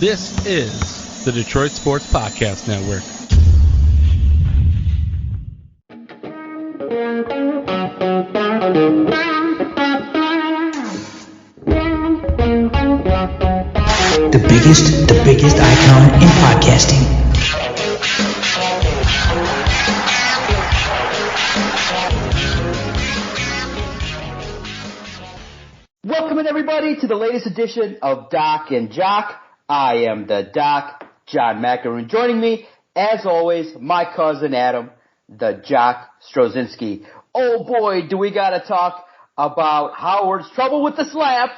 This is the Detroit Sports Podcast Network. The biggest icon in podcasting. Welcome in, everybody, to the latest edition of Doc and Jock. I am the Doc, John Macaroon. Joining me, as always, my cousin Adam, the Jock Strozinski. Oh boy, do we gotta talk about Howard's trouble with the slap,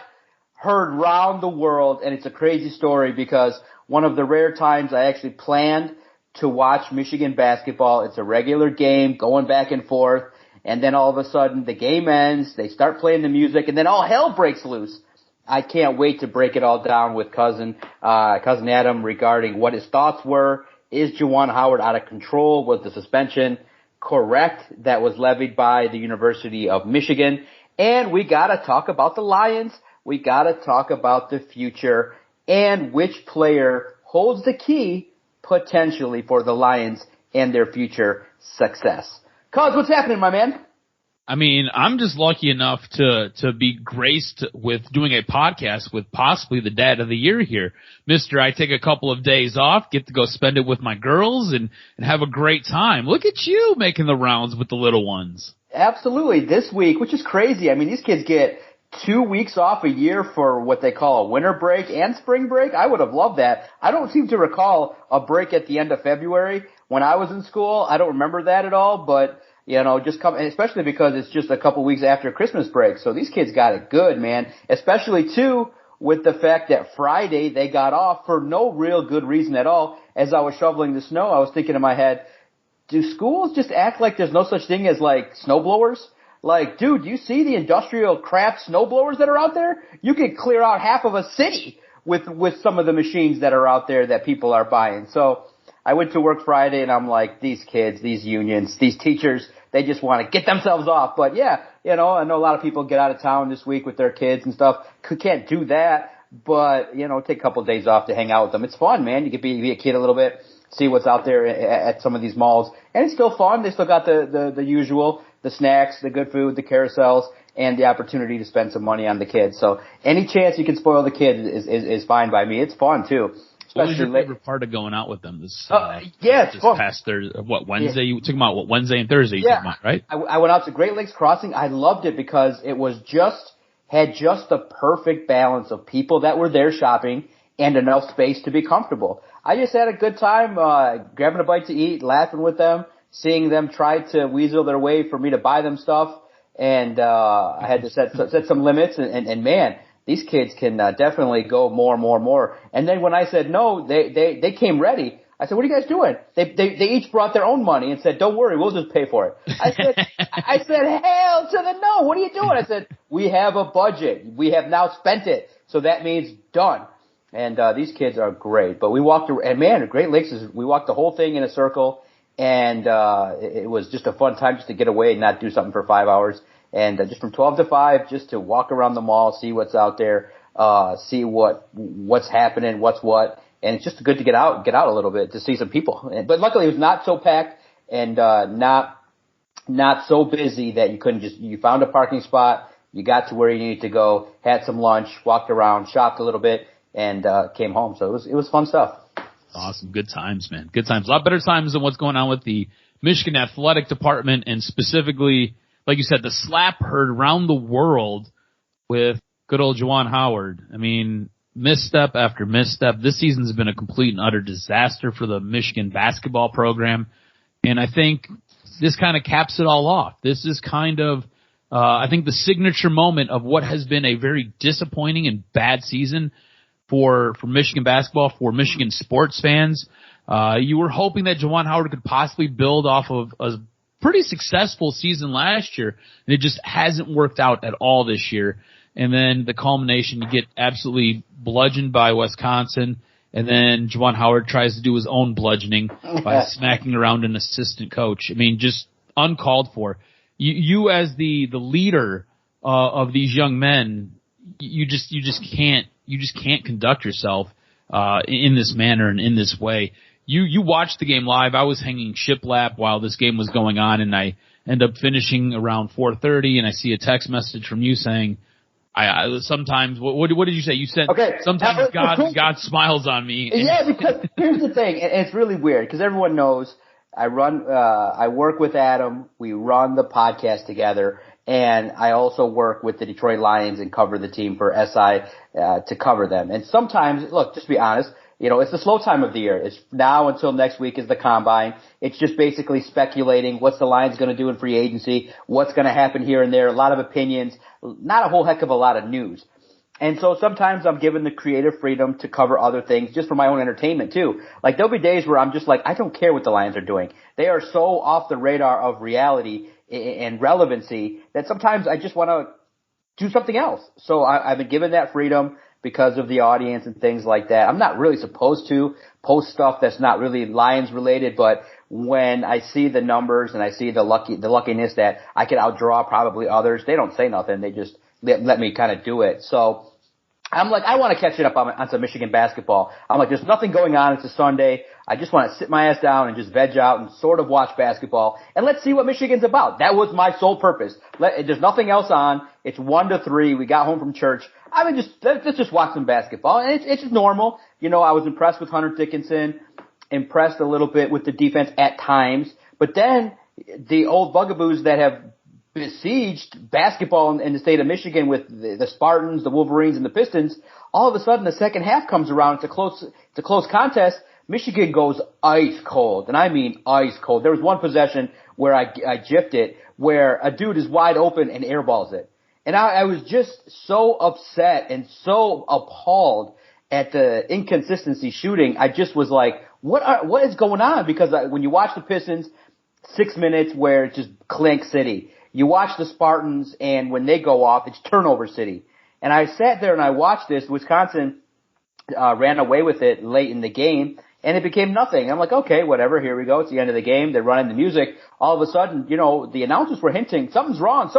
heard round the world, and it's a crazy story because one of the rare times I actually planned to watch Michigan basketball. It's a regular game, going back and forth, and then all of a sudden the game ends, they start playing the music, and then all hell breaks loose. I can't wait to break it all down with cousin Adam regarding what his thoughts were. Is Juwan Howard out of control? Was the suspension correct that was levied by the University of Michigan? And we gotta talk about the Lions. We gotta talk about the future and which player holds the key potentially for the Lions and their future success. Cuz, what's happening, my man? I mean, I'm just lucky enough to be graced with doing a podcast with possibly the dad of the year here. Mister, I take a couple of days off, get to go spend it with my girls and have a great time. Look at you making the rounds with the little ones. Absolutely. This week, which is crazy. I mean, these kids get 2 weeks off a year for what they call a winter break and spring break. I would have loved that. I don't seem to recall a break at the end of February when I was in school. I don't remember that at all, but you know, especially because it's just a couple weeks after Christmas break. So these kids got it good, man. Especially too with the fact that Friday they got off for no real good reason at all. As I was shoveling the snow, I was thinking in my head, do schools just act like there's no such thing as like snowblowers? Like, dude, do you see the industrial crap snowblowers that are out there? You could clear out half of a city with some of the machines that are out there that people are buying. So I went to work Friday and I'm like, these kids, these unions, these teachers, they just want to get themselves off. But yeah, you know, I know a lot of people get out of town this week with their kids and stuff. Can't do that, but you know, take a couple of days off to hang out with them. It's fun, man. You can be a kid a little bit, see what's out there at some of these malls. And it's still fun. They still got the usual, the snacks, the good food, the carousels, and the opportunity to spend some money on the kids. So any chance you can spoil the kids is fine by me. It's fun too. What was your favorite part of going out with them this past Thursday? Wednesday? Yeah. You took them out, Wednesday and Thursday you took them out, right? I went out to Great Lakes Crossing. I loved it because it was had just the perfect balance of people that were there shopping and enough space to be comfortable. I just had a good time, grabbing a bite to eat, laughing with them, seeing them try to weasel their way for me to buy them stuff. And, I had to set some limits and man, these kids can definitely go more. And then when I said no, they came ready. I said, what are you guys doing? They each brought their own money and said, don't worry, we'll just pay for it. I said, hell to the no. What are you doing? I said, we have a budget. We have now spent it. So that means done. And these kids are great. But we walked around, and man, Great Lakes we walked the whole thing in a circle, and it was just a fun time just to get away and not do something for 5 hours. And just from 12 to 5, just to walk around the mall, see what's out there, see what's happening, what's what. And it's just good to get out a little bit to see some people. But luckily it was not so packed and not so busy that you found a parking spot, you got to where you needed to go, had some lunch, walked around, shopped a little bit, and came home. So it was fun stuff. Awesome. Good times, man. Good times. A lot better times than what's going on with the Michigan Athletic Department, and specifically, like you said, the slap heard around the world with good old Juwan Howard. I mean, misstep after misstep. This season's been a complete and utter disaster for the Michigan basketball program. And I think this kind of caps it all off. This is kind of, I think the signature moment of what has been a very disappointing and bad season for Michigan basketball, for Michigan sports fans. You were hoping that Juwan Howard could possibly build off of a pretty successful season last year, and it just hasn't worked out at all this year. And then the culmination, you get absolutely bludgeoned by Wisconsin, and then Juwan Howard tries to do his own bludgeoning by smacking around an assistant coach. I mean, just uncalled for. You as the leader of these young men, you just can't conduct yourself in this manner and in this way. You watched the game live. I was hanging shiplap while this game was going on, and I end up finishing around 4:30, and I see a text message from you saying, I sometimes, what did you say? You said, okay, sometimes God smiles on me. Yeah, because here's the thing, and it's really weird, because everyone knows I work with Adam, we run the podcast together, and I also work with the Detroit Lions and cover the team for SI, to cover them. And sometimes, look, just to be honest, it's the slow time of the year. It's now until next week is the combine. It's just basically speculating what's the Lions going to do in free agency, what's going to happen here and there, a lot of opinions, not a whole heck of a lot of news. And so sometimes I'm given the creative freedom to cover other things just for my own entertainment too. Like there'll be days where I'm just like, I don't care what the Lions are doing. They are so off the radar of reality and relevancy that sometimes I just want to do something else. So I've been given that freedom because of the audience and things like that. I'm not really supposed to post stuff that's not really Lions related, but when I see the numbers and I see the luckiness that I can outdraw probably others, they don't say nothing. They just let me kind of do it. So I'm like, I want to catch it up on some Michigan basketball. I'm like, there's nothing going on. It's a Sunday. I just want to sit my ass down and just veg out and sort of watch basketball. And let's see what Michigan's about. That was my sole purpose. There's nothing else on. It's 1-3. We got home from church. I mean, let's just watch some basketball. And it's just normal. I was impressed with Hunter Dickinson, impressed a little bit with the defense at times. But then the old bugaboos that have besieged basketball in the state of Michigan with the Spartans, the Wolverines, and the Pistons, all of a sudden the second half comes around. It's a close contest. Michigan goes ice cold, and I mean ice cold. There was one possession where I gypped it, where a dude is wide open and airballs it. And I was just so upset and so appalled at the inconsistency shooting. I just was like, what is going on? Because when you watch the Pistons, 6 minutes where it's just clink city. You watch the Spartans, and when they go off, it's turnover city. And I sat there and I watched this. Wisconsin ran away with it late in the game, and it became nothing. I'm like, okay, whatever, here we go. It's the end of the game. They're running the music. All of a sudden, the announcers were hinting, something's wrong.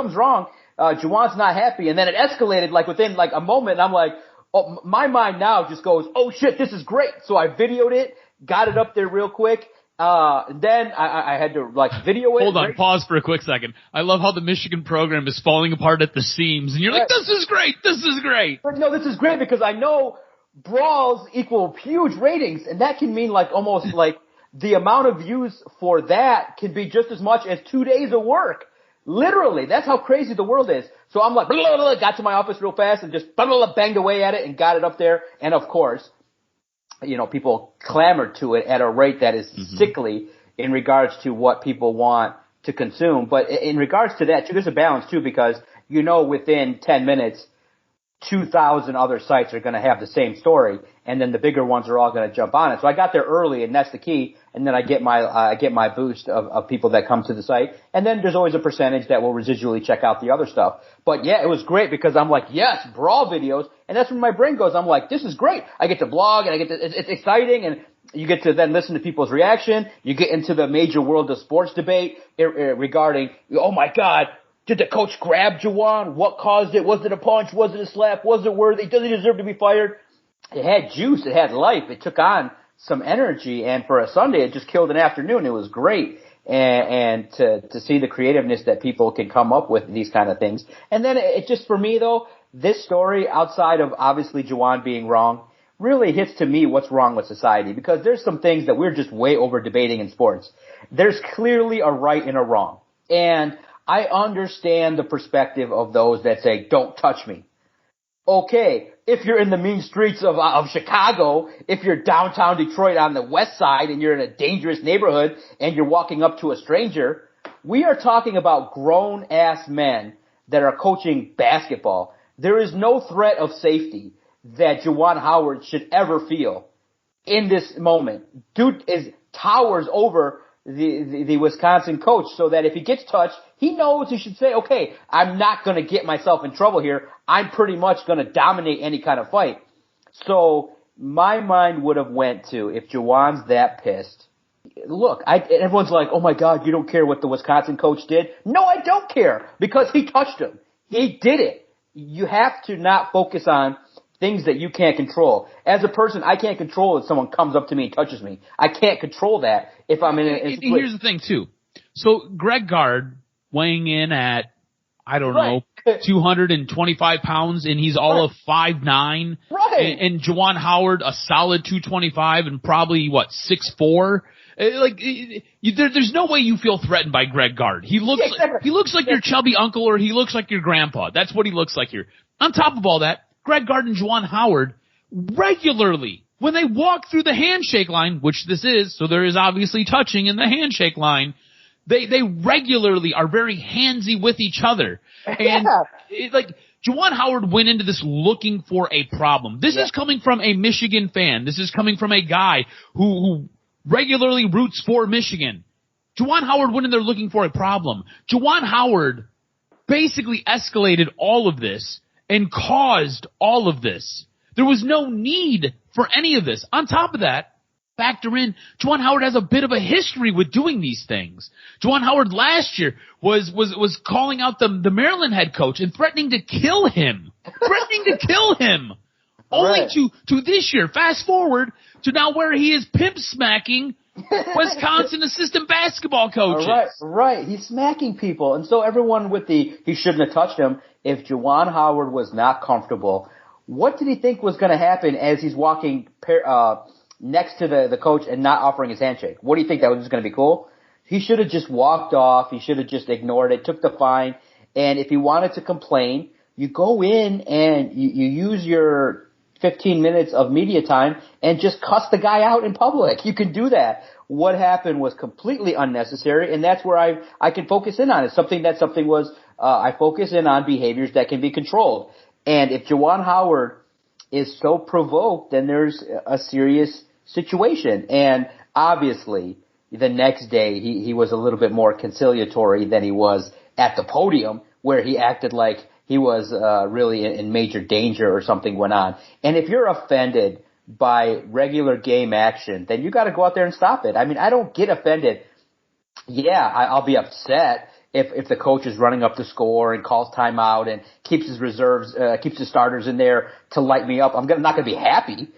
Juwan's not happy. And then it escalated within a moment. And I'm like, oh, my mind now just goes, oh shit, this is great. So I videoed it, got it up there real quick. Then I had to video it. Hold on, pause for a quick second. I love how the Michigan program is falling apart at the seams, and you're like, this is great. But no, this is great because I know brawls equal huge ratings, and that can mean almost the amount of views for that can be just as much as 2 days of work. Literally, that's how crazy the world is. So I'm like, blah, blah, blah, got to my office real fast and just blah, blah, blah, banged away at it and got it up there. And of course, people clamored to it at a rate that is sickly in regards to what people want to consume. But in regards to that, too, there's a balance, too, because within 10 minutes, 2,000 other sites are going to have the same story, and then the bigger ones are all going to jump on it. So I got there early, and that's the key. And then I get my boost of people that come to the site. And then there's always a percentage that will residually check out the other stuff. But yeah, it was great because I'm like, yes, brawl videos. And that's when my brain goes. I'm like, this is great. I get to blog and it's exciting, and you get to then listen to people's reaction. You get into the major world of sports debate regarding, oh my God, did the coach grab Juwan? What caused it? Was it a punch? Was it a slap? Was it worthy? Does he deserve to be fired? It had juice. It had life. It took on some energy, and for a Sunday, it just killed an afternoon. It was great, and to see the creativeness that people can come up with these kind of things. And then it just, for me though, this story, outside of obviously Juwan being wrong, really hits to me what's wrong with society, because there's some things that we're just way over debating in sports. There's clearly a right and a wrong, and I understand the perspective of those that say, don't touch me. Okay, if you're in the mean streets of Chicago, if you're downtown Detroit on the west side and you're in a dangerous neighborhood and you're walking up to a stranger, we are talking about grown-ass men that are coaching basketball. There is no threat of safety that Juwan Howard should ever feel in this moment. Dude towers over the Wisconsin coach, so that if he gets touched, he knows he should say, okay, I'm not going to get myself in trouble here. I'm pretty much going to dominate any kind of fight. So my mind would have went to, if Juwan's that pissed, look, everyone's like, oh my God, you don't care what the Wisconsin coach did? No, I don't care, because he touched him. He did it. You have to not focus on things that you can't control. As a person, I can't control if someone comes up to me and touches me. I can't control that if I'm in a Here's the thing, too. So Greg Gard weighing in at, I don't know, 225 pounds, and he's all of 5'9". Right. And Juwan Howard, a solid 225 and probably, 6'4". There's no way you feel threatened by Greg Gard. He looks like your chubby uncle, or he looks like your grandpa. That's what he looks like here. On top of all that, Greg Gard and Juwan Howard regularly, when they walk through the handshake line, which this is, so there is obviously touching in the handshake line, they regularly are very handsy with each other. And Juwan Howard went into this looking for a problem. This is coming from a Michigan fan. This is coming from a guy who regularly roots for Michigan. Juwan Howard went in there looking for a problem. Juwan Howard basically escalated all of this and caused all of this. There was no need for any of this. On top of that, factor in, Juwan Howard has a bit of a history with doing these things. Juwan Howard last year was calling out the Maryland head coach and threatening to kill him. Only to this year, fast forward to now where he is pimp smacking Wisconsin assistant basketball coaches. Right. He's smacking people. And so everyone he shouldn't have touched him. If Juwan Howard was not comfortable, what did he think was going to happen as he's walking next to the coach and not offering his handshake? What do you think? That was just going to be cool? He should have just walked off. He should have just ignored it, took the fine. And if he wanted to complain, you go in and you use your 15 minutes of media time and just cuss the guy out in public. You can do that. What happened was completely unnecessary, and that's where I can focus in on it. I focus in on behaviors that can be controlled. And if Juwan Howard is so provoked, then there's a serious situation. And obviously, the next day, he was a little bit more conciliatory than he was at the podium, where he acted like he was really in major danger or something went on. And if you're offended by regular game action, then you got to go out there and stop it. I mean, I don't get offended. Yeah, I'll be upset if the coach is running up the score and calls timeout and keeps his reserves, keeps his starters in there to light me up. I'm not going to be happy,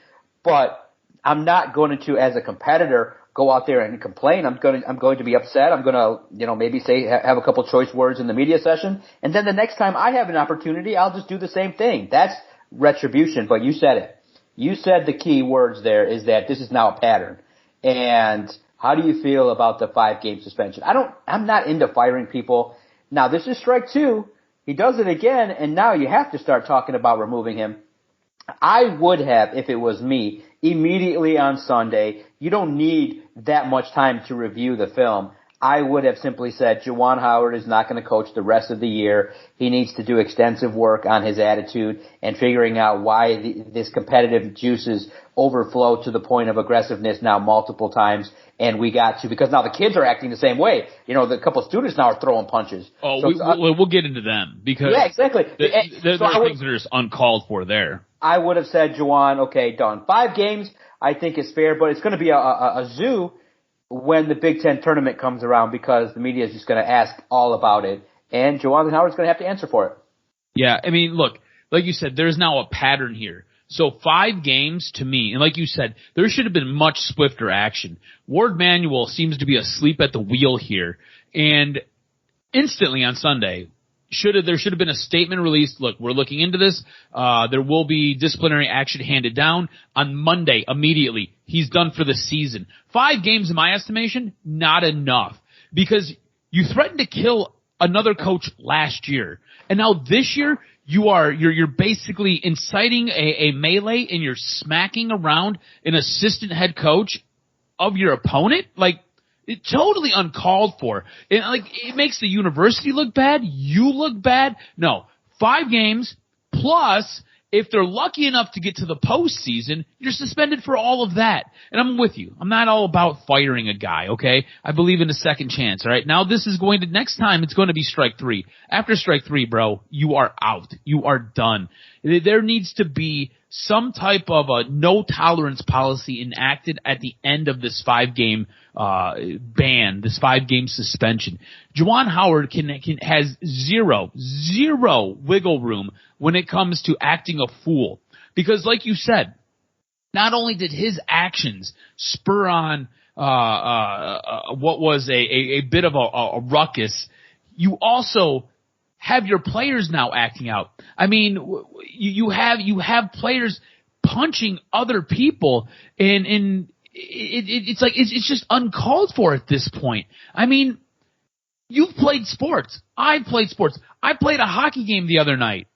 but I'm not going to, as a competitor, go out there and complain. I'm going to be upset. I'm going to, maybe have a couple choice words in the media session. And then the next time I have an opportunity, I'll just do the same thing. That's retribution. But you said it. You said the key words there is that this is now a pattern. And how do you feel about the 5-game suspension? I'm not into firing people. Now, this is strike 2. He does it again, and now you have to start talking about removing him. I would have, if it was me, immediately on Sunday. You don't need that much time to review the film. I would have simply said Juwan Howard is not going to coach the rest of the year. He needs to do extensive work on his attitude and figuring out why this competitive juices overflow to the point of aggressiveness now multiple times. And because now the kids are acting the same way. The couple of students now are throwing punches. Oh, so we'll get into them because yeah, exactly. There are things that are just uncalled for there. I would have said, Juwan, okay, done. 5 games, I think is fair, but it's going to be a zoo when the Big Ten tournament comes around because the media is just going to ask all about it, and Juwan Howard's going to have to answer for it. Yeah, I mean, look, like you said, there's now a pattern here. So 5 games to me, and like you said, there should have been much swifter action. Ward Manuel seems to be asleep at the wheel here, and instantly on Sunday, there should have been a statement released. Look, we're looking into this. There will be disciplinary action handed down on Monday immediately. He's done for the season. 5 games, in my estimation, not enough because you threatened to kill another coach last year, and now this year you're basically inciting a melee and you're smacking around an assistant head coach of your opponent. Like, it's totally uncalled for. It makes the university look bad. You look bad. No, 5 games plus if they're lucky enough to get to the postseason, you're suspended for all of that. And I'm with you. I'm not all about firing a guy, okay? I believe in a second chance, all right? Now next time it's going to be strike 3. After strike 3, bro, you are out. You are done. There needs to be some type of a no tolerance policy enacted at the end of this 5-game ban, this 5-game suspension. Juwan Howard has zero wiggle room when it comes to acting a fool. Because like you said, not only did his actions spur on what was a bit of a ruckus, you also have your players now acting out. I mean, you have players punching other people, and it's like it's just uncalled for at this point. I mean, you've played sports. I've played sports. I played a hockey game the other night,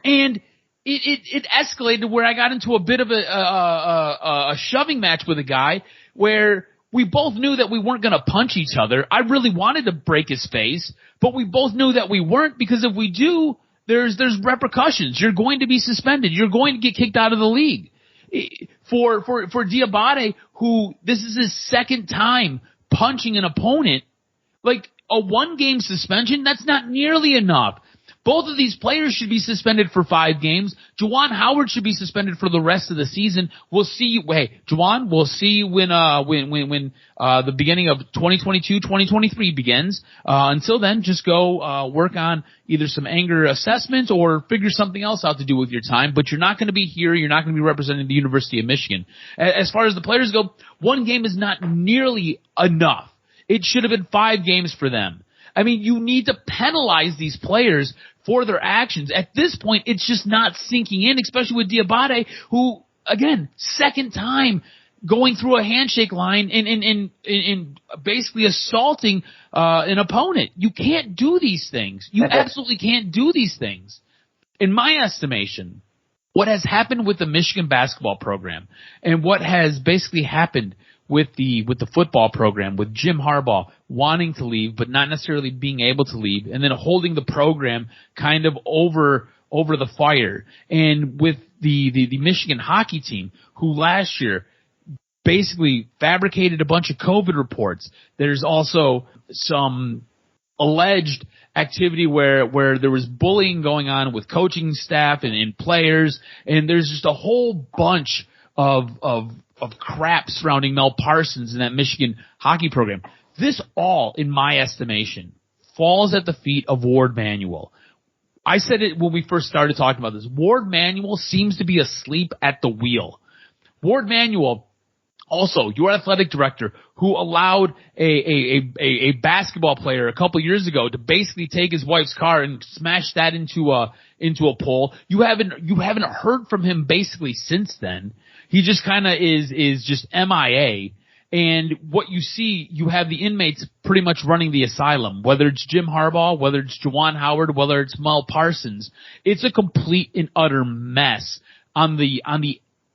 and it escalated where I got into a bit of a shoving match with a guy where we both knew that we weren't going to punch each other. I really wanted to break his face, but we both knew that we weren't, because if we do, there's repercussions. You're going to be suspended. You're going to get kicked out of the league. For Diabate, who this is his second time punching an opponent, like a 1-game suspension, that's not nearly enough. Both of these players should be suspended for 5 games. Juwan Howard should be suspended for the rest of the season. We'll see. Hey, Juwan, we'll see when the beginning of 2022-2023 begins. Until then, just go work on either some anger assessment or figure something else out to do with your time. But you're not going to be here. You're not going to be representing the University of Michigan. As far as the players go, 1 game is not nearly enough. It should have been 5 games for them. I mean, you need to penalize these players for their actions. At this point, it's just not sinking in, especially with Diabate, who, again, second time going through a handshake line and basically assaulting an opponent. You can't do these things. You absolutely can't do these things. In my estimation, what has happened with the Michigan basketball program and what has basically happened with the football program, with Jim Harbaugh wanting to leave but not necessarily being able to leave, and then holding the program kind of over the fire, and with the Michigan hockey team, who last year basically fabricated a bunch of COVID reports. There's also some alleged activity where there was bullying going on with coaching staff and players, and there's just a whole bunch of crap surrounding Mel Parsons and that Michigan hockey program. This all, in my estimation, falls at the feet of Ward Manuel. I said it when we first started talking about this. Ward Manuel seems to be asleep at the wheel. Ward Manuel, also your athletic director, who allowed a basketball player a couple years ago to basically take his wife's car and smash that into a pole. You haven't heard from him basically since then. He just kind of is just MIA. And what you see, you have the inmates pretty much running the asylum, whether it's Jim Harbaugh, whether it's Juwan Howard, whether it's Mel Parsons. It's a complete and utter mess on the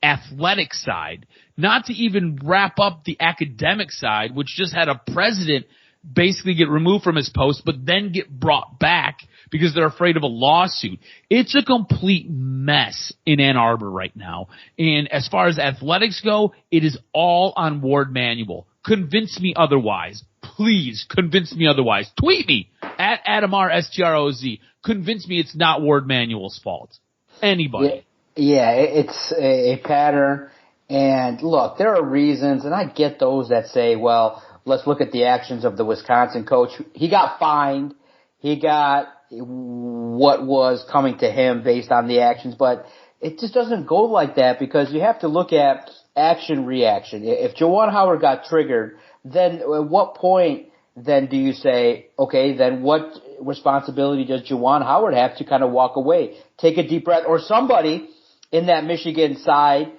athletic side, not to even wrap up the academic side, which just had a president basically get removed from his post, but then get brought back because they're afraid of a lawsuit. It's a complete mess in Ann Arbor right now. And as far as athletics go, it is all on Ward Manuel. Convince me otherwise. Please convince me otherwise. Tweet me at AdamarStroz. Convince me it's not Ward Manuel's fault. Anybody. Yeah, it's a pattern. And look, there are reasons, and I get those that say, well, let's look at the actions of the Wisconsin coach. He got fined. He got what was coming to him based on the actions, but it just doesn't go like that, because you have to look at action reaction. If Juwan Howard got triggered, then at what point then do you say, okay, then what responsibility does Juwan Howard have to kind of walk away, take a deep breath, or somebody in that Michigan side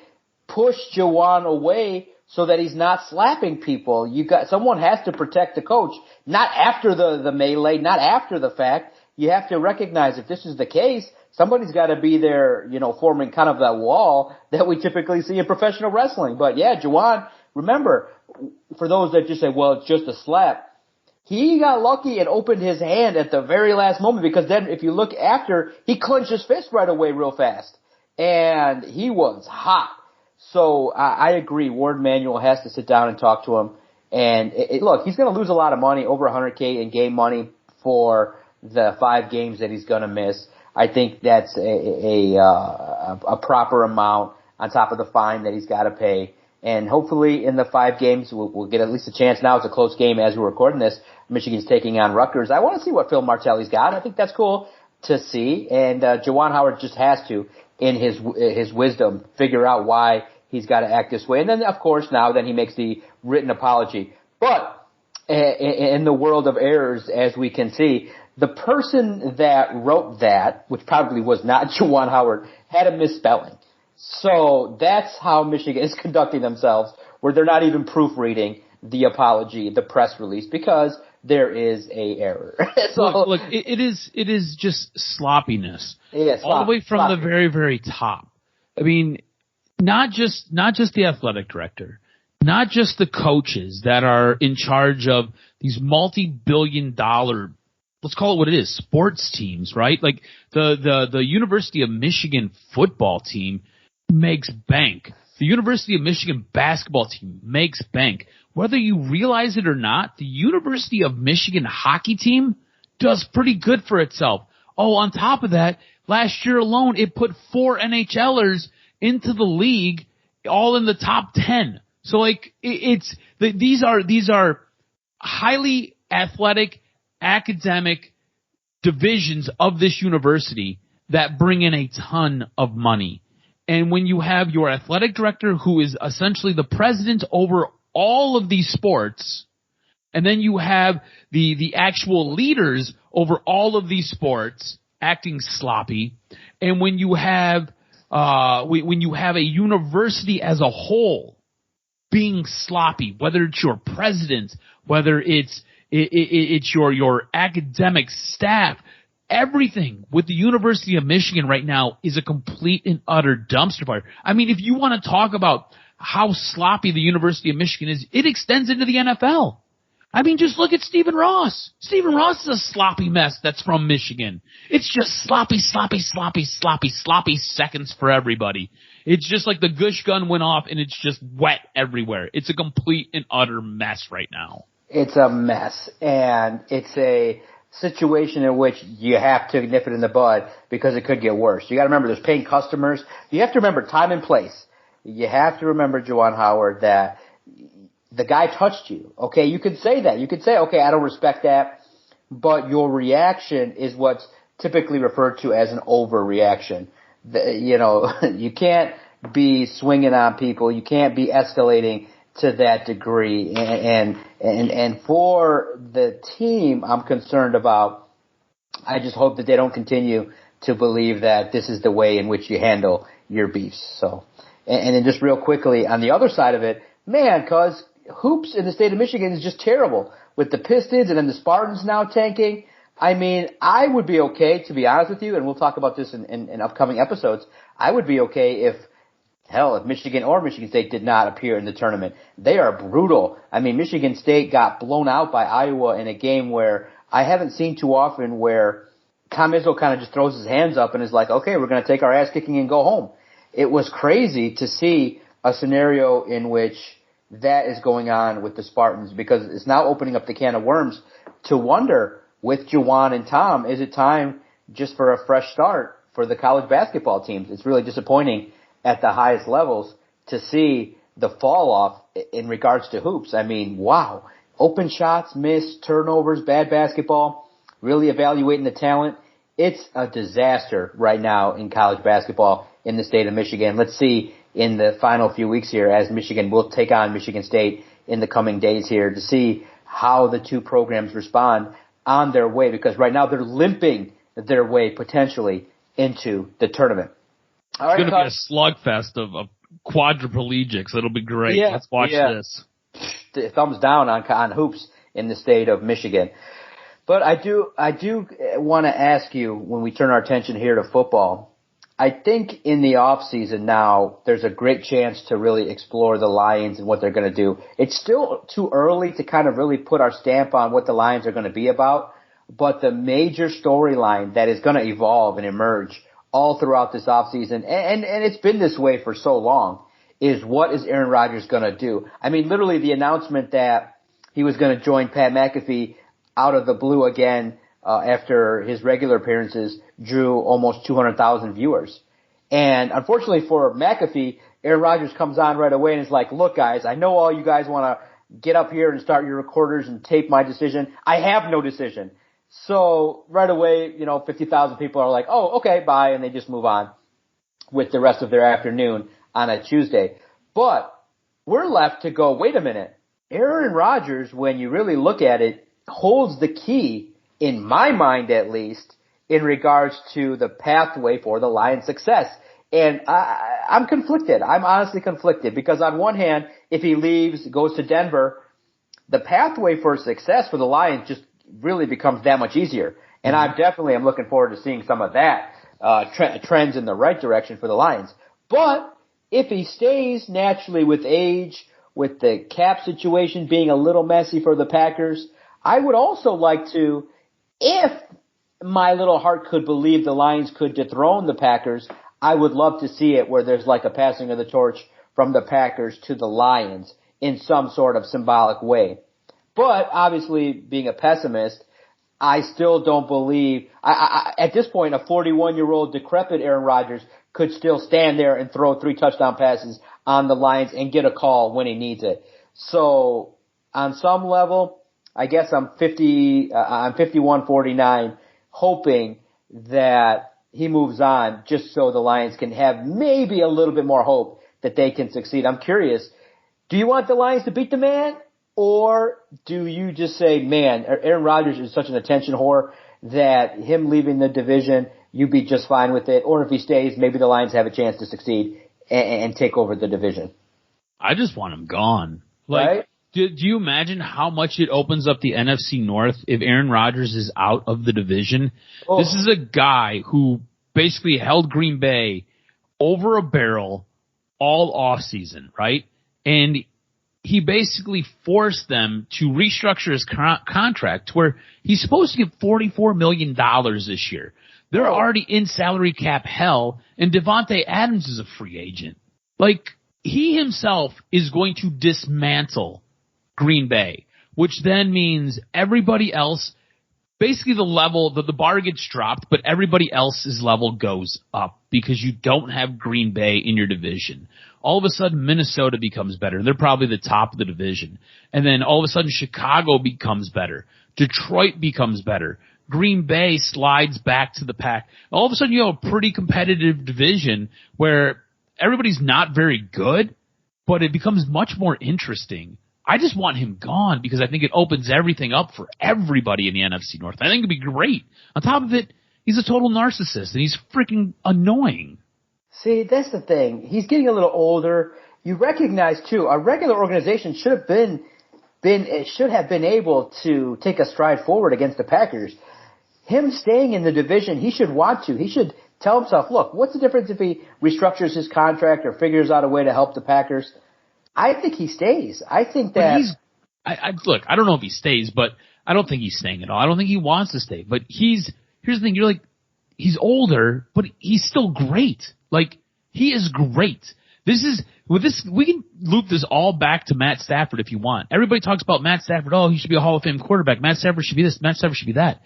push Juwan away so that he's not slapping people? Someone has to protect the coach, not after the melee, not after the fact. You have to recognize if this is the case, somebody's got to be there, forming kind of that wall that we typically see in professional wrestling. But yeah, Juwan, remember, for those that just say, well, it's just a slap, he got lucky and opened his hand at the very last moment, because then if you look after, he clenched his fist right away real fast. And he was hot. So I agree. Ward Manuel has to sit down and talk to him. And look, he's going to lose a lot of money, over $100K in game money for the 5 games that he's going to miss. I think that's a proper amount on top of the fine that he's got to pay. And hopefully in the 5 games, we'll get at least a chance. Now it's a close game as we're recording this. Michigan's taking on Rutgers. I want to see what Phil Martelli's got. I think that's cool to see. And Juwan Howard just has to. in his wisdom, figure out why he's got to act this way. And then, of course, then he makes the written apology. But in the world of errors, as we can see, the person that wrote that, which probably was not Juwan Howard, had a misspelling. So that's how Michigan is conducting themselves, where they're not even proofreading the apology, the press release, because there is a error. So, look, it is just sloppiness. Yeah, all the way from the very, very top. I mean, not just the athletic director, not just the coaches that are in charge of these multi-billion-dollar, let's call it what it is, sports teams, right? Like the University of Michigan football team makes bank. The University of Michigan basketball team makes bank. Whether you realize it or not, the University of Michigan hockey team does pretty good for itself. Oh, on top of that, last year alone, it put 4 NHLers into the league, all in the top 10. So like, these are highly athletic, academic divisions of this university that bring in a ton of money. And when you have your athletic director, who is essentially the president over all of these sports, and then you have the actual leaders over all of these sports acting sloppy, and when you have a university as a whole being sloppy, whether it's your president, whether it's your academic staff, everything with the University of Michigan right now is a complete and utter dumpster fire. I mean, if you want to talk about how sloppy the University of Michigan is, it extends into the NFL. I mean, just look at Stephen Ross. Stephen Ross is a sloppy mess that's from Michigan. It's just sloppy seconds for everybody. It's just like the gush gun went off and it's just wet everywhere. It's a complete and utter mess right now. It's a mess, and it's a situation in which you have to nip it in the bud because it could get worse. You got to remember there's paying customers. You have to remember time and place. You have to remember, Juwan Howard, that the guy touched you. Okay, you could say that. You could say, okay, I don't respect that, but your reaction is what's typically referred to as an overreaction. You can't be swinging on people. You can't be escalating to that degree. And for the team, I'm concerned about. I just hope that they don't continue to believe that this is the way in which you handle your beefs. So, and then just real quickly on the other side of it, man, cause hoops in the state of Michigan is just terrible with the Pistons and then the Spartans now tanking. I mean, I would be okay, to be honest with you, and we'll talk about this in upcoming episodes. I would be okay if Michigan or Michigan State did not appear in the tournament. They are brutal. I mean, Michigan State got blown out by Iowa in a game where I haven't seen too often, where Tom Izzo kind of just throws his hands up and is like, okay, we're going to take our ass kicking and go home. It was crazy to see a scenario in which that is going on with the Spartans, because it's now opening up the can of worms to wonder, with Juwan and Tom, is it time just for a fresh start for the college basketball teams? It's really disappointing at the highest levels to see the fall off in regards to hoops. I mean, wow. Open shots, missed, turnovers, bad basketball, really evaluating the talent. It's a disaster right now in college basketball in the state of Michigan. Let's see in the final few weeks here, as Michigan will take on Michigan State in the coming days here, to see how the two programs respond on their way, because right now they're limping their way potentially into the tournament. All right, it's going to be a slugfest of quadriplegics. It'll be great. Yeah, let's watch this. Thumbs down on hoops in the state of Michigan. But I do want to ask you, when we turn our attention here to football, I think in the off season now, there's a great chance to really explore the Lions and what they're going to do. It's still too early to kind of really put our stamp on what the Lions are going to be about, but the major storyline that is going to evolve and emerge all throughout this offseason, and it's been this way for so long, is what is Aaron Rodgers going to do? I mean, literally the announcement that he was going to join Pat McAfee out of the blue again after his regular appearances drew almost 200,000 viewers. And unfortunately for McAfee, Aaron Rodgers comes on right away and is like, look, guys, I know all you guys want to get up here and start your recorders and tape my decision. I have no decision. So right away, 50,000 people are like, oh, okay, bye, and they just move on. with the rest of their afternoon on a Tuesday. But we're left to go, wait a minute. Aaron Rodgers, when you really look at it, holds the key, in my mind at least, in regards to the pathway for the Lions' success. And I'm conflicted. I'm honestly conflicted because on one hand, if he leaves, goes to Denver, the pathway for success for the Lions just really becomes that much easier. And I definitely am looking forward to seeing some of that trends in the right direction for the Lions. But if he stays naturally with age, with the cap situation being a little messy for the Packers, I would also like to, if my little heart could believe the Lions could dethrone the Packers, I would love to see it where there's like a passing of the torch from the Packers to the Lions in some sort of symbolic way. But obviously, being a pessimist, I still don't believe, at this point, a 41-year-old decrepit Aaron Rodgers could still stand there and throw 3 touchdown passes on the Lions and get a call when he needs it. So, on some level, I guess I'm 51-49, hoping that he moves on just so the Lions can have maybe a little bit more hope that they can succeed. I'm curious, do you want the Lions to beat the man? Or do you just say, man, Aaron Rodgers is such an attention whore that him leaving the division, you'd be just fine with it? Or if he stays, maybe the Lions have a chance to succeed and take over the division. I just want him gone. Like, right? Do you imagine how much it opens up the NFC North if Aaron Rodgers is out of the division? Oh. This is a guy who basically held Green Bay over a barrel all offseason, right? And he basically forced them to restructure his contract to where he's supposed to get $44 million this year. They're already in salary cap hell, and Devontae Adams is a free agent. Like, he himself is going to dismantle Green Bay, which then means everybody else, basically the bar gets dropped, but everybody else's level goes up because you don't have Green Bay in your division. All of a sudden, Minnesota becomes better. They're probably the top of the division. And then all of a sudden, Chicago becomes better. Detroit becomes better. Green Bay slides back to the pack. All of a sudden, you have a pretty competitive division where everybody's not very good, but it becomes much more interesting. I just want him gone because I think it opens everything up for everybody in the NFC North. I think it'd be great. On top of it, he's a total narcissist, and he's freaking annoying. See, that's the thing. He's getting a little older. You recognize, too, a regular organization should have been able to take a stride forward against the Packers. Him staying in the division, he should want to. He should tell himself, look, what's the difference if he restructures his contract or figures out a way to help the Packers? I think he stays. I think that. Look, I don't know if he stays, but I don't think he's staying at all. I don't think he wants to stay. But here's the thing. You're like, he's older, but he's still great. Like, he is great. We can loop this all back to Matt Stafford if you want. Everybody talks about Matt Stafford. Oh, he should be a Hall of Fame quarterback. Matt Stafford should be this. Matt Stafford should be that.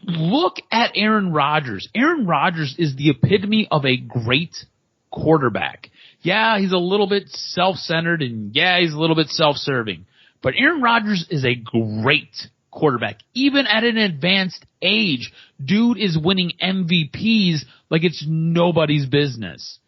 Look at Aaron Rodgers. Aaron Rodgers is the epitome of a great quarterback. Yeah, he's a little bit self-centered, and yeah, he's a little bit self-serving. But Aaron Rodgers is a great quarterback. Even at an advanced age, dude is winning MVPs like it's nobody's business.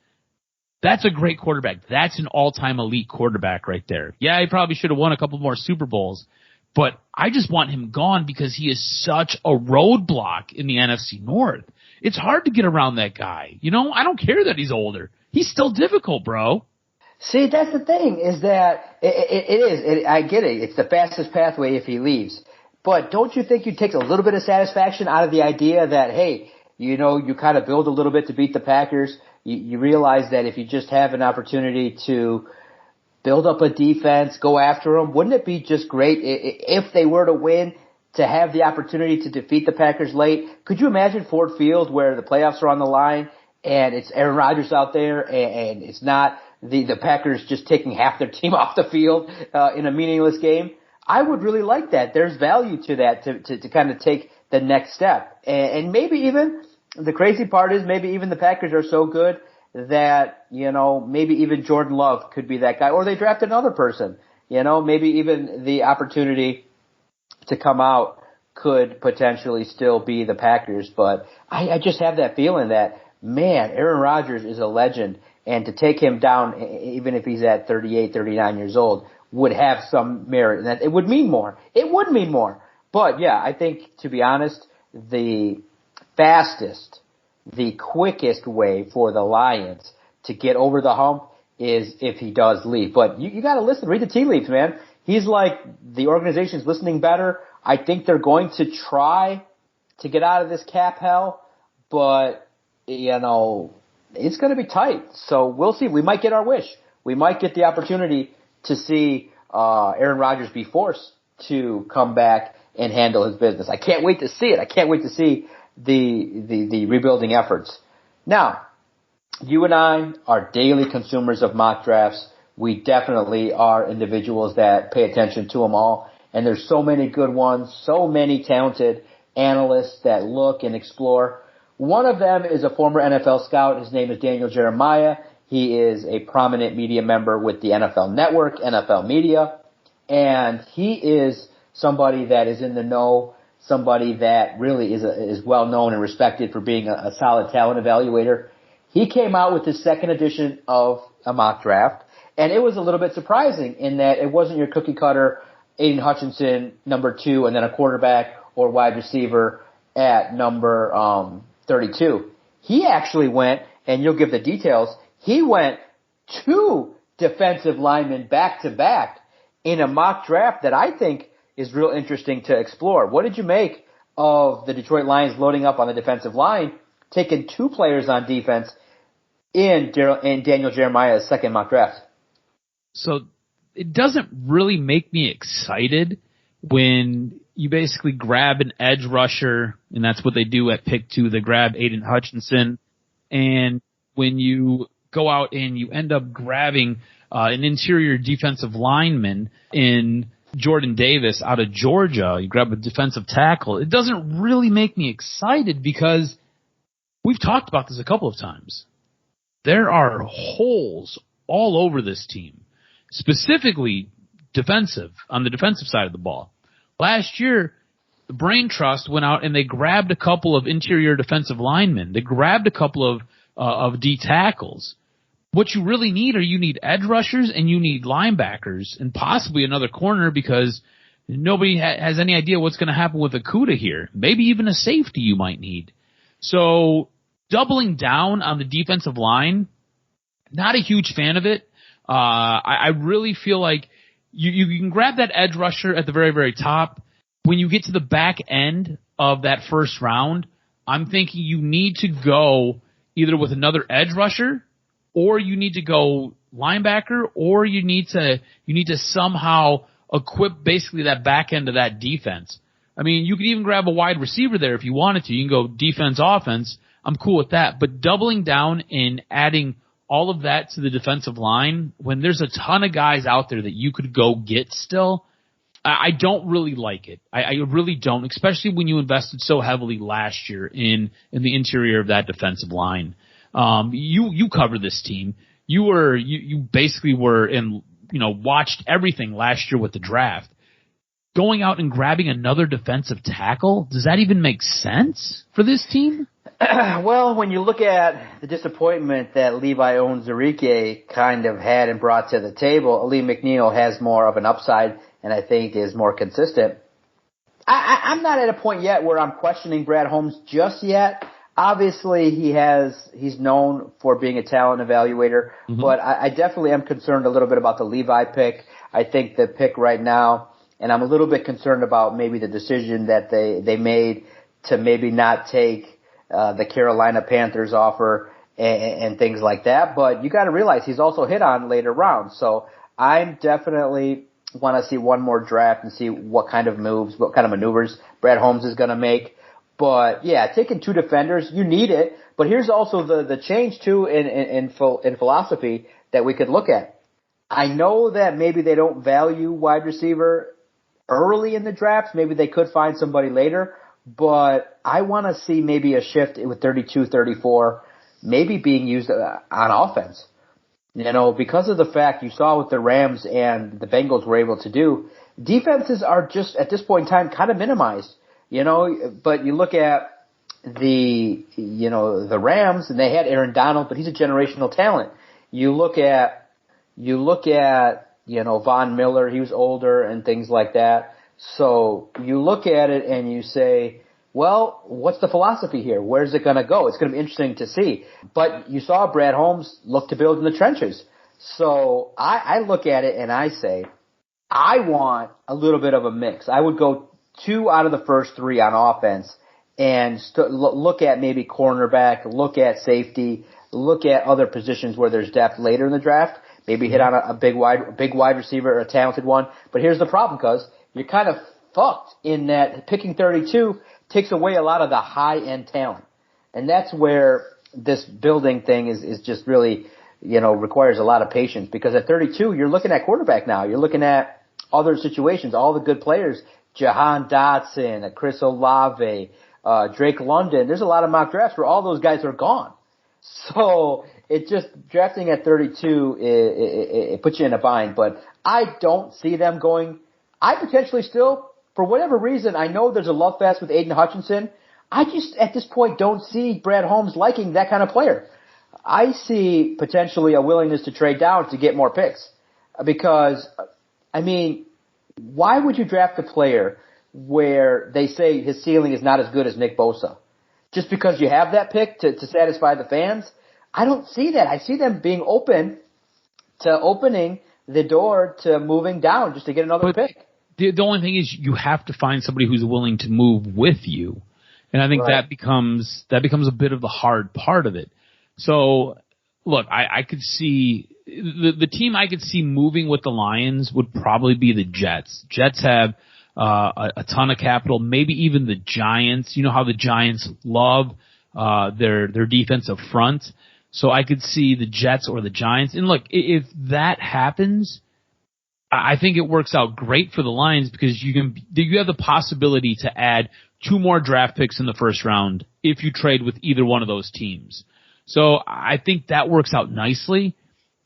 That's a great quarterback. That's an all-time elite quarterback right there. Yeah, he probably should have won a couple more Super Bowls, but I just want him gone because he is such a roadblock in the NFC North. It's hard to get around that guy. You know, I don't care that he's older. He's still difficult, bro. See, that's the thing, is that it is. I get it. It's the fastest pathway if he leaves. But don't you think you take a little bit of satisfaction out of the idea that, hey, you know, you kind of build a little bit to beat the Packers. You realize that if you just have an opportunity to build up a defense, go after them, wouldn't it be just great if they were to win to have the opportunity to defeat the Packers late? Could you imagine Ford Field where the playoffs are on the line and it's Aaron Rodgers out there and it's not the Packers just taking half their team off the field in a meaningless game? I would really like that. There's value to that to kind of take the next step. And maybe even, the crazy part is maybe even the Packers are so good that, you know, maybe even Jordan Love could be that guy. Or they draft another person. You know, maybe even the opportunity to come out could potentially still be the Packers. But I just have that feeling that man, Aaron Rodgers is a legend, and to take him down, even if he's at 38, 39 years old, would have some merit, and that it would mean more. It would mean more. But yeah, I think, to be honest, the fastest, the quickest way for the Lions to get over the hump is if he does leave. But you got to listen, read the tea leaves, man. He's like, the organization's listening better. I think they're going to try to get out of this cap hell, but, you know, it's going to be tight. So we'll see. We might get our wish. We might get the opportunity to see Aaron Rodgers be forced to come back and handle his business. I can't wait to see it. I can't wait to see the rebuilding efforts. Now, you and I are daily consumers of mock drafts. We definitely are individuals that pay attention to them all. And there's so many good ones, so many talented analysts that look and explore. One of them is a former NFL scout. His name is Daniel Jeremiah. He is a prominent media member with the NFL Network, NFL Media. And he is somebody that is in the know, somebody that really is well known and respected for being a solid talent evaluator. He came out with his second edition of a mock draft, and it was a little bit surprising in that it wasn't your cookie cutter Aiden Hutchinson, number 2, and then a quarterback or wide receiver at number 32. He actually went, and you'll give the details, he went 2 defensive linemen back to back in a mock draft that I think is real interesting to explore. What did you make of the Detroit Lions loading up on the defensive line, taking 2 players on defense in Daniel Jeremiah's second mock draft? So it doesn't really make me excited when you basically grab an edge rusher, and that's what they do at pick 2. They grab Aiden Hutchinson, and when you go out and you end up grabbing an interior defensive lineman in Jordan Davis out of Georgia, you grab a defensive tackle, it doesn't really make me excited because we've talked about this a couple of times. There are holes all over this team, specifically defensive, on the defensive side of the ball. Last year, the Brain Trust went out and they grabbed a couple of interior defensive linemen. They grabbed a couple of D tackles. What you really need you need edge rushers and you need linebackers and possibly another corner because nobody has any idea what's going to happen with Okudah here. Maybe even a safety you might need. So doubling down on the defensive line, not a huge fan of it. I really feel like you can grab that edge rusher at the very, very top. When you get to the back end of that first round, I'm thinking you need to go either with another edge rusher, or you need to go linebacker, or you need to somehow equip basically that back end of that defense. I mean, you could even grab a wide receiver there if you wanted to. You can go defense, offense. I'm cool with that. But doubling down and adding all of that to the defensive line when there's a ton of guys out there that you could go get still, I don't really like it. I really don't, especially when you invested so heavily last year in the interior of that defensive line. You cover this team. You basically were in, watched everything last year with the draft. Going out and grabbing another defensive tackle, does that even make sense for this team? Well, when you look at the disappointment that Levi Onwuzurike kind of had and brought to the table, Ali McNeil has more of an upside and I think is more consistent. I'm not at a point yet where I'm questioning Brad Holmes just yet. Obviously, he's known for being a talent evaluator, but I definitely am concerned a little bit about the Levi pick. I think the pick right now, and I'm a little bit concerned about maybe the decision that they made to maybe not take the Carolina Panthers offer and things like that. But you got to realize he's also hit on later rounds. So I definitely want to see one more draft and see what kind of moves, what kind of maneuvers Brad Holmes is going to make. But yeah, taking 2 defenders, you need it. But here's also the change too in philosophy that we could look at. I know that maybe they don't value wide receiver early in the drafts. Maybe they could find somebody later. But I want to see maybe a shift with 32, 34, maybe being used on offense. Because of the fact you saw what the Rams and the Bengals were able to do, defenses are just, at this point in time, kind of minimized. But you look at the Rams, and they had Aaron Donald, but he's a generational talent. You look at Von Miller, he was older and things like that. So you look at it and you say, well, what's the philosophy here? Where's it going to go? It's going to be interesting to see. But you saw Brad Holmes look to build in the trenches. So I look at it and I say, I want a little bit of a mix. I would go 2 out of the first 3 on offense and look at maybe cornerback, look at safety, look at other positions where there's depth later in the draft. Maybe hit on a big wide receiver or a talented one. But here's the problem, cuz you're kind of fucked in that picking 32 takes away a lot of the high-end talent. And that's where this building thing is just really, requires a lot of patience. Because at 32, you're looking at quarterback now. You're looking at other situations, all the good players. Jahan Dotson, Chris Olave, Drake London. There's a lot of mock drafts where all those guys are gone. So drafting at 32, it puts you in a bind. But I don't see them going. I potentially still, for whatever reason, I know there's a love fest with Aiden Hutchinson. I just, at this point, don't see Brad Holmes liking that kind of player. I see potentially a willingness to trade down to get more picks. Because, why would you draft a player where they say his ceiling is not as good as Nick Bosa? Just because you have that pick to satisfy the fans? I don't see that. I see them being open to opening the door to moving down just to get another pick. The only thing is you have to find somebody who's willing to move with you. And I think that becomes a bit of the hard part of it. So, look, I could see the team I could see moving with the Lions would probably be the Jets. Jets have a ton of capital, maybe even the Giants. You know how the Giants love their defensive front. So I could see the Jets or the Giants. And look, if that happens, I think it works out great for the Lions because you have the possibility to add 2 more draft picks in the first round if you trade with either one of those teams. So I think that works out nicely.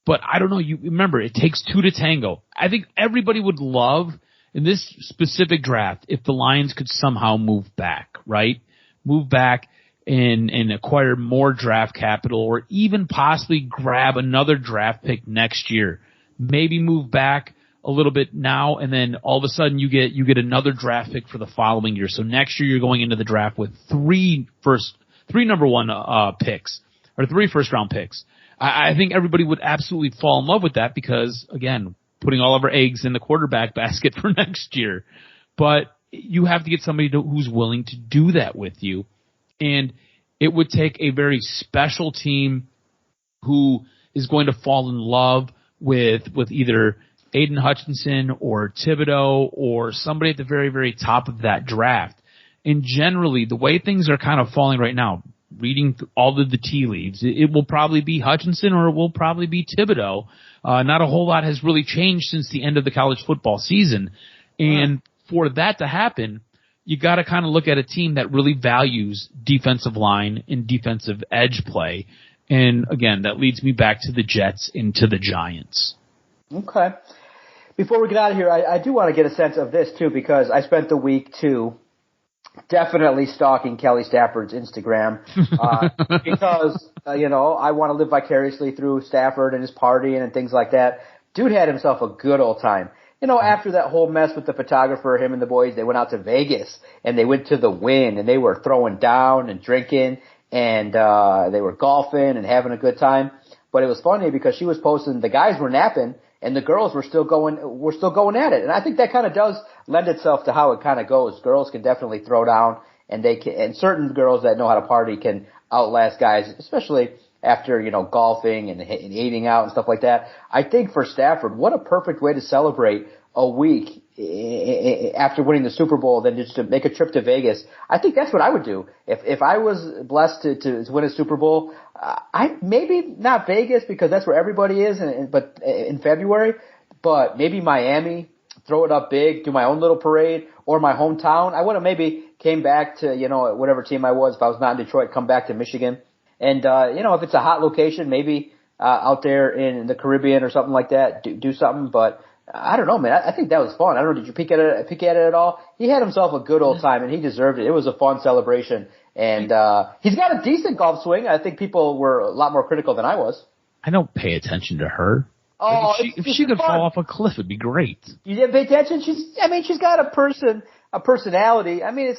But I don't know. You remember, it takes 2 to tango. I think everybody would love in this specific draft if the Lions could somehow move back, right? Move back and acquire more draft capital or even possibly grab another draft pick next year. Maybe move back a little bit now, and then all of a sudden you get another draft pick for the following year. So next year you're going into the draft with 3 number 1 picks or 3 first round picks. I think everybody would absolutely fall in love with that because, again, putting all of our eggs in the quarterback basket for next year. But you have to get somebody who's willing to do that with you, and it would take a very special team who is going to fall in love with either Aiden Hutchinson or Thibodeau or somebody at the very, very top of that draft. And generally, the way things are kind of falling right now, reading all of the tea leaves, it will probably be Hutchinson or it will probably be Thibodeau. Not a whole lot has really changed since the end of the college football season. And for that to happen, you got to kind of look at a team that really values defensive line and defensive edge play. And again, that leads me back to the Jets and to the Giants. Okay. Before we get out of here, I do want to get a sense of this, too, because I spent the week, too, definitely stalking Kelly Stafford's Instagram because, I want to live vicariously through Stafford and his partying and things like that. Dude had himself a good old time. After that whole mess with the photographer, him and the boys, they went out to Vegas and they went to the Wynn and they were throwing down and drinking and they were golfing and having a good time. But it was funny because she was posting, the guys were napping and the girls were still going at it. And I think that kind of does lend itself to how it kind of goes. Girls can definitely throw down and certain girls that know how to party can outlast guys, especially after, golfing and eating out and stuff like that. I think for Stafford, what a perfect way to celebrate a week after winning the Super Bowl than just to make a trip to Vegas. I think that's what I would do. If I was blessed to win a Super Bowl, I maybe not Vegas because that's where everybody is, but in February, but maybe Miami, throw it up big, do my own little parade, or my hometown. I would have maybe came back to, whatever team I was. If I was not in Detroit, come back to Michigan. And, if it's a hot location, maybe out there in the Caribbean or something like that, do something. But I don't know, man. I think that was fun. I don't know. Did you peek at it at all? He had himself a good old time, and he deserved it. It was a fun celebration, and he's got a decent golf swing. I think people were a lot more critical than I was. I don't pay attention to her. Oh, like if she could fall off a cliff, it'd be great. You didn't pay attention? She's got a personality. I mean,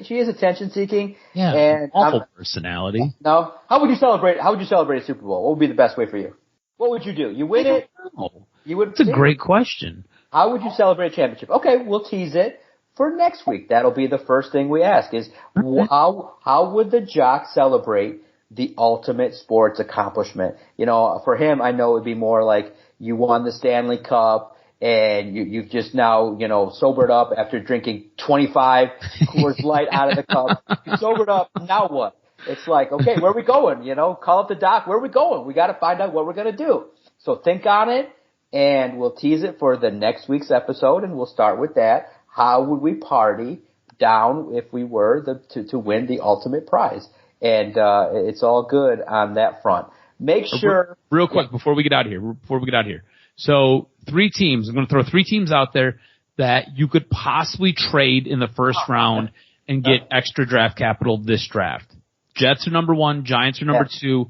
she is attention seeking. Yeah, and awful personality. No. How would you celebrate a Super Bowl? What would be the best way for you? What would you do? You win it? No. You would. It's a great question. How would you celebrate a championship? Okay, we'll tease it for next week. That'll be the first thing we ask is how would the Jock celebrate the ultimate sports accomplishment? You know, for him, I know it would be more like you won the Stanley Cup and you've just now, you know, sobered up after drinking 25 Coors Light out of the cup. You sobered up, now what? It's like, okay, where are we going? You know, call up the doc. Where are we going? We got to find out what we're going to do. So think on it, and we'll tease it for the next week's episode, and we'll start with that. How would we party down if we were to win the ultimate prize? And it's all good on that front. Make sure. Real quick, before we get out of here. So 3 teams. I'm going to throw 3 teams out there that you could possibly trade in the first round and get extra draft capital this draft. Jets are number 1. Giants are number 2.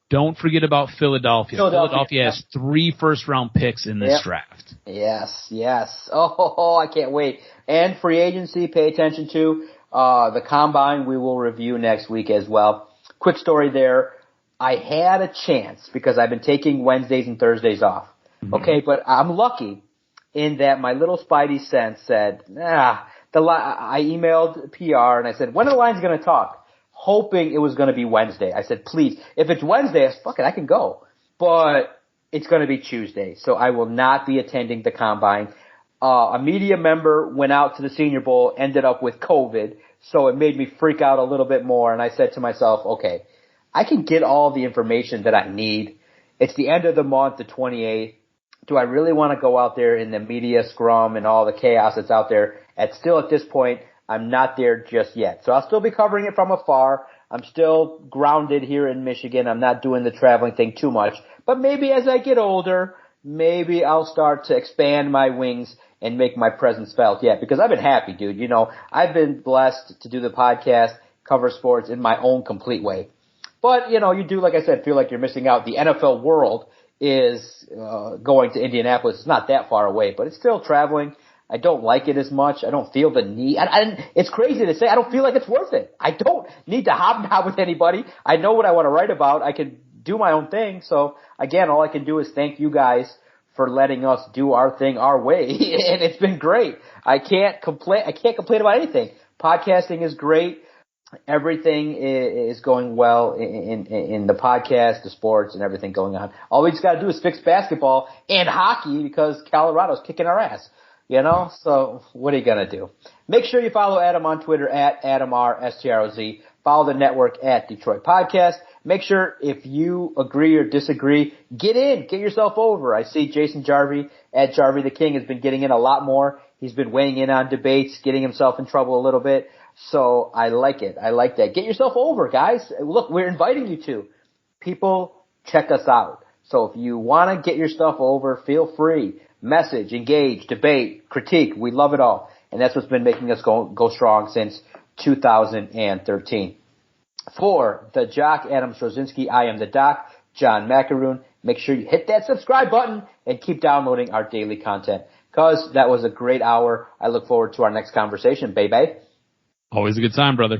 Don't forget about Philadelphia. Philadelphia has 3 first-round picks in this draft. Yes. Oh, I can't wait. And free agency, pay attention to. The combine we will review next week as well. Quick story there. I had a chance because I've been taking Wednesdays and Thursdays off. Mm-hmm. Okay, but I'm lucky in that my little spidey sense said, I emailed PR and I said, when are the Lions going to talk? Hoping it was going to be Wednesday. I said, please, if it's Wednesday, fuck it, I can go. But it's going to be Tuesday, so I will not be attending the combine. A media member went out to the Senior Bowl, ended up with COVID, so it made me freak out a little bit more, and I said to myself, okay, I can get all the information that I need. It's the end of the month, the 28th. Do I really want to go out there in the media scrum and all the chaos that's out there? At this point, I'm not there just yet. So I'll still be covering it from afar. I'm still grounded here in Michigan. I'm not doing the traveling thing too much. But maybe as I get older, maybe I'll start to expand my wings and make my presence felt. Yeah, because I've been happy, dude. You know, I've been blessed to do the podcast, cover sports in my own complete way. But, you know, you do, like I said, feel like you're missing out. The NFL world is going to Indianapolis. It's not that far away, but it's still traveling. I don't like it as much. I don't feel the need. It's crazy to say. I don't feel like it's worth it. I don't need to hobnob with anybody. I know what I want to write about. I can do my own thing. So, again, all I can do is thank you guys for letting us do our thing our way. And it's been great. I can't complain about anything. Podcasting is great. Everything is going well in the podcast, the sports, and everything going on. All we just got to do is fix basketball and hockey because Colorado's kicking our ass. You know, so what are you going to do? Make sure you follow Adam on Twitter at AdamRSTROZ. Follow the network at Detroit Podcast. Make sure if you agree or disagree, get yourself over. I see Jason Jarvie at Jarvie the King has been getting in a lot more. He's been weighing in on debates, getting himself in trouble a little bit. So I like it. I like that. Get yourself over, guys. Look, we're inviting you to. People, check us out. So if you want to get your stuff over, feel free. Message, engage, debate, critique. We love it all. And that's what's been making us go strong since 2013. For the Jock, Adam Strozinski, I am the Doc, John Macaroon. Make sure you hit that subscribe button and keep downloading our daily content. Because that was a great hour. I look forward to our next conversation, baby. Always a good time, brother.